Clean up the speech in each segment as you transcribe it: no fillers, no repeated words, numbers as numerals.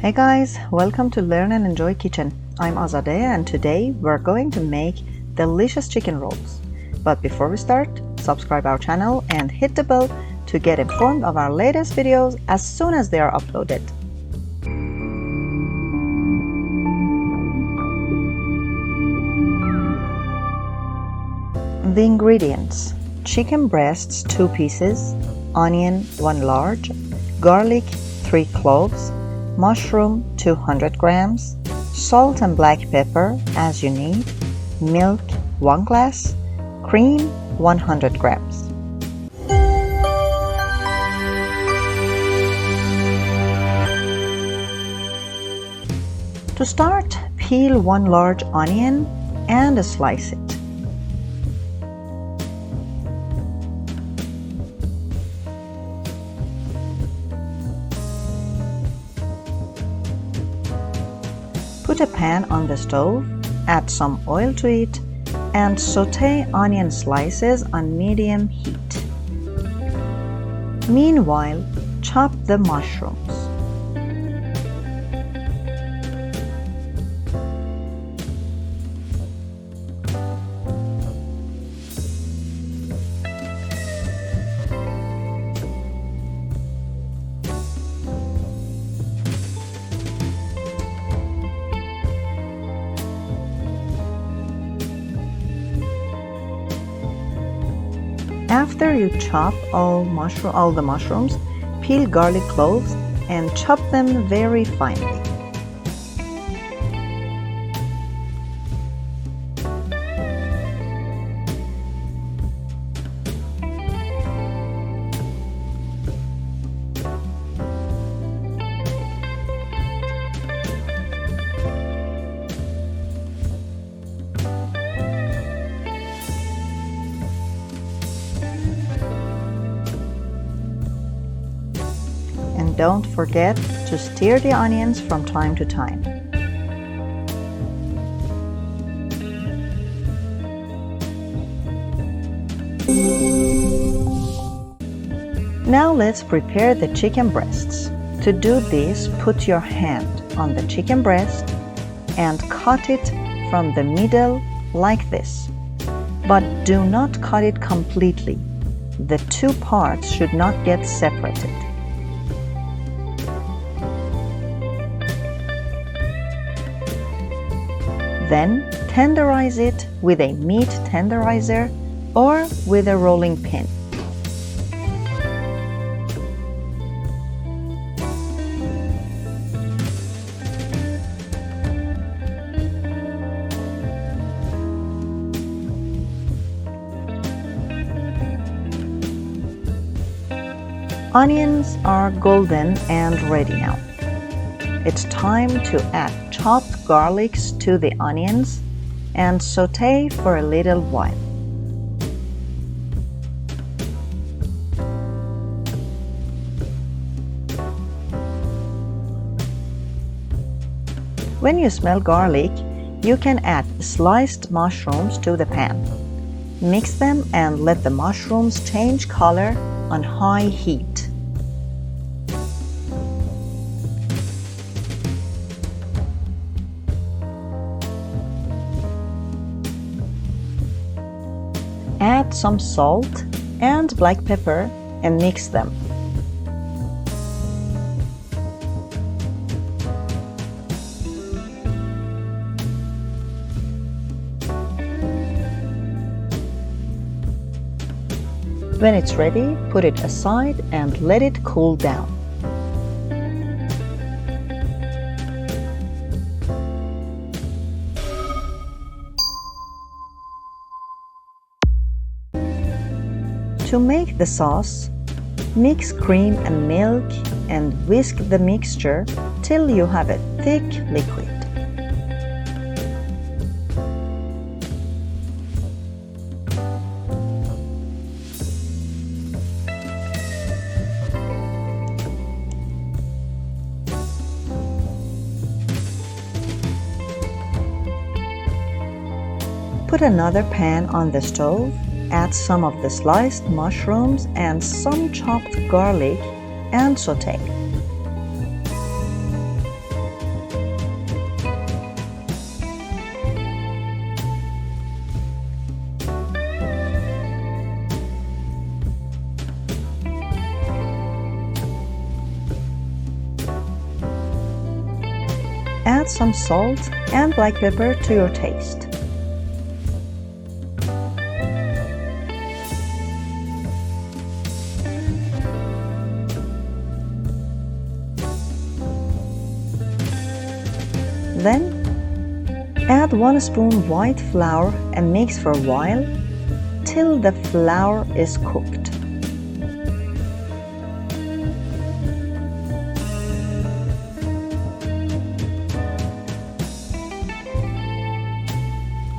Hey guys, welcome to Learn and Enjoy Kitchen. I'm Azadeh and today we're going to make delicious chicken rolls. But before we start, subscribe our channel and hit the bell to get informed of our latest videos as soon as they are uploaded. The ingredients: chicken breasts 2 pieces, onion 1 large, garlic 3 cloves, mushroom 200 grams, salt and black pepper as you need, milk 1 glass, cream 100 grams. To start, peel 1 large onion and slice it. Put a pan on the stove, add some oil to it, and sauté onion slices on medium heat. Meanwhile, chop the mushrooms. After you chop all the mushrooms, peel garlic cloves and chop them very finely. And don't forget to stir the onions from time to time. Now let's prepare the chicken breasts. To do this, put your hand on the chicken breast and cut it from the middle like this. But do not cut it completely. The 2 parts should not get separated. Then tenderize it with a meat tenderizer or with a rolling pin. Onions are golden and ready now. It's time to add chopped garlics to the onions and sauté for a little while. When you smell garlic, you can add sliced mushrooms to the pan. Mix them and let the mushrooms change color on high heat. Add some salt and black pepper and mix them. When it's ready, put it aside and let it cool down. To make the sauce, mix cream and milk and whisk the mixture till you have a thick liquid. Put another pan on the stove. Add some of the sliced mushrooms and some chopped garlic and sauté. some salt and black pepper to your taste. Then add 1 spoon white flour and mix for a while till the flour is cooked.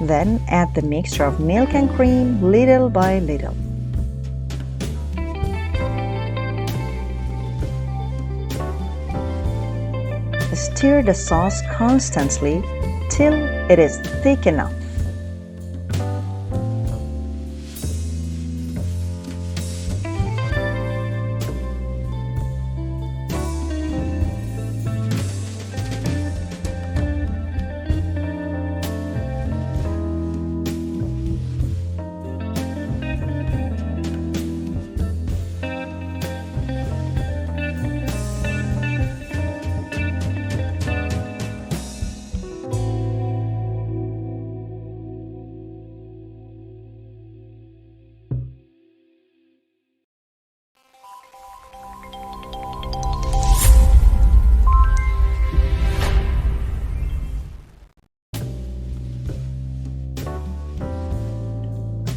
Then add the mixture of milk and cream little by little. Stir the sauce constantly till it is thick enough.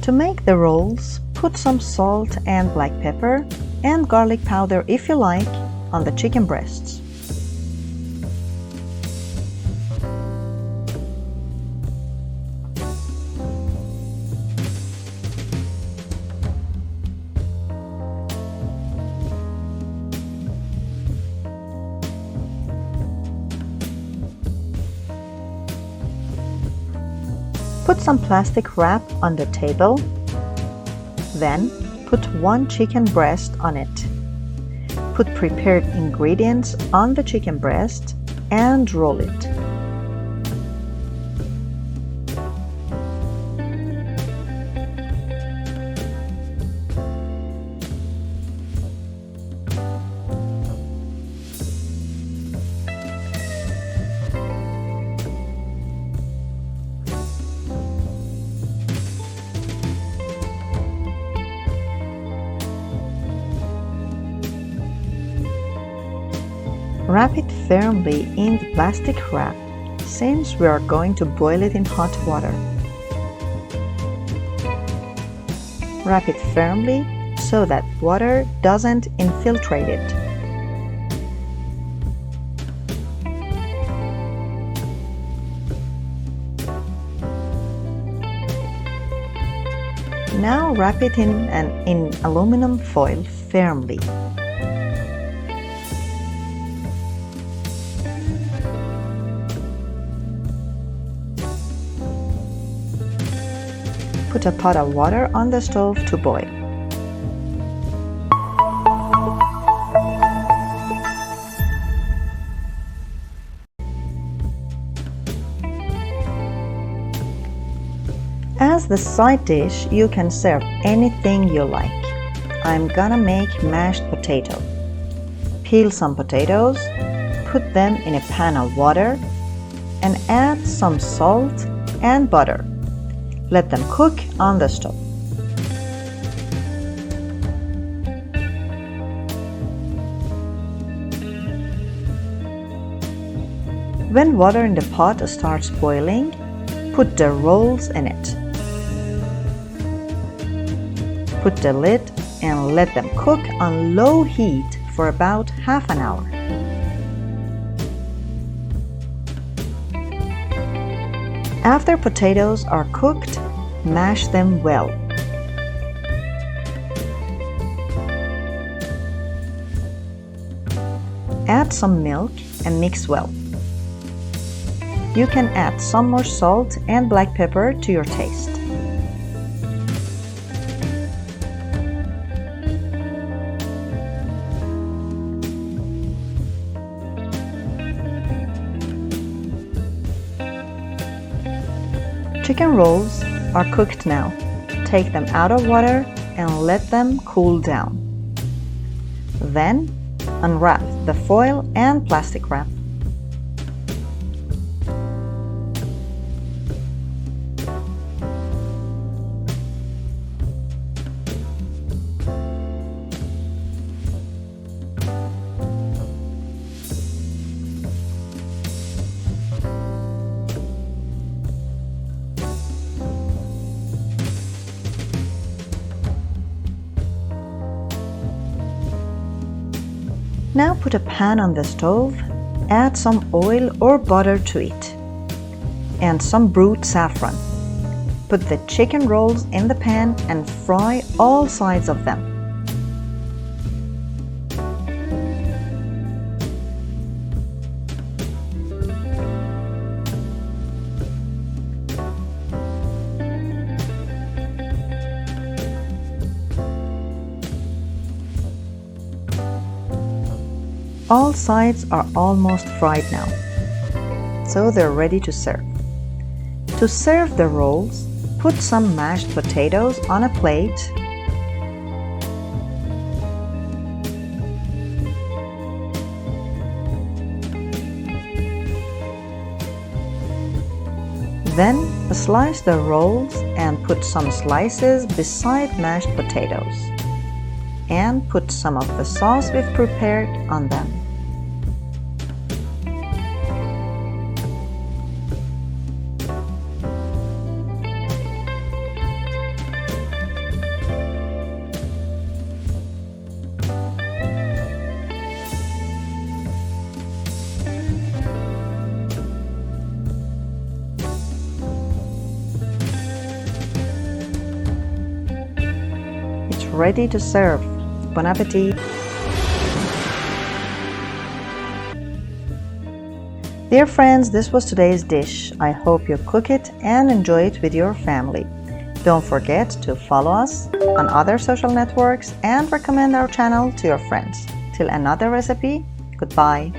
To make the rolls, put some salt and black pepper and garlic powder if you like on the chicken breasts. Put some plastic wrap on the table. Then put 1 chicken breast on it. Put prepared ingredients on the chicken breast and roll it. Wrap it firmly in the plastic wrap, since we are going to boil it in hot water. Wrap it firmly so that water doesn't infiltrate it. Now wrap it in aluminum foil firmly. Put a pot of water on the stove to boil. As the side dish, you can serve anything you like. I'm gonna make mashed potato. Peel some potatoes, put them in a pan of water, and add some salt and butter. Let them cook on the stove. When water in the pot starts boiling, put the rolls in it. Put the lid and let them cook on low heat for about half an hour. After potatoes are cooked, mash them well. Add some milk and mix well. You can add some more salt and black pepper to your taste. Chicken rolls are cooked now. Take them out of water and let them cool down. Then unwrap the foil and plastic wrap. Now put a pan on the stove, add some oil or butter to it, and some brute saffron. Put the chicken rolls in the pan and fry all sides of them. All sides are almost fried now, so they're ready to serve. To serve the rolls, put some mashed potatoes on a plate, then slice the rolls and put some slices beside mashed potatoes, and put some of the sauce we've prepared on them. It's ready to serve. Bon appetit! Dear friends, this was today's dish. I hope you cook it and enjoy it with your family. Don't forget to follow us on other social networks and recommend our channel to your friends. Till another recipe, goodbye.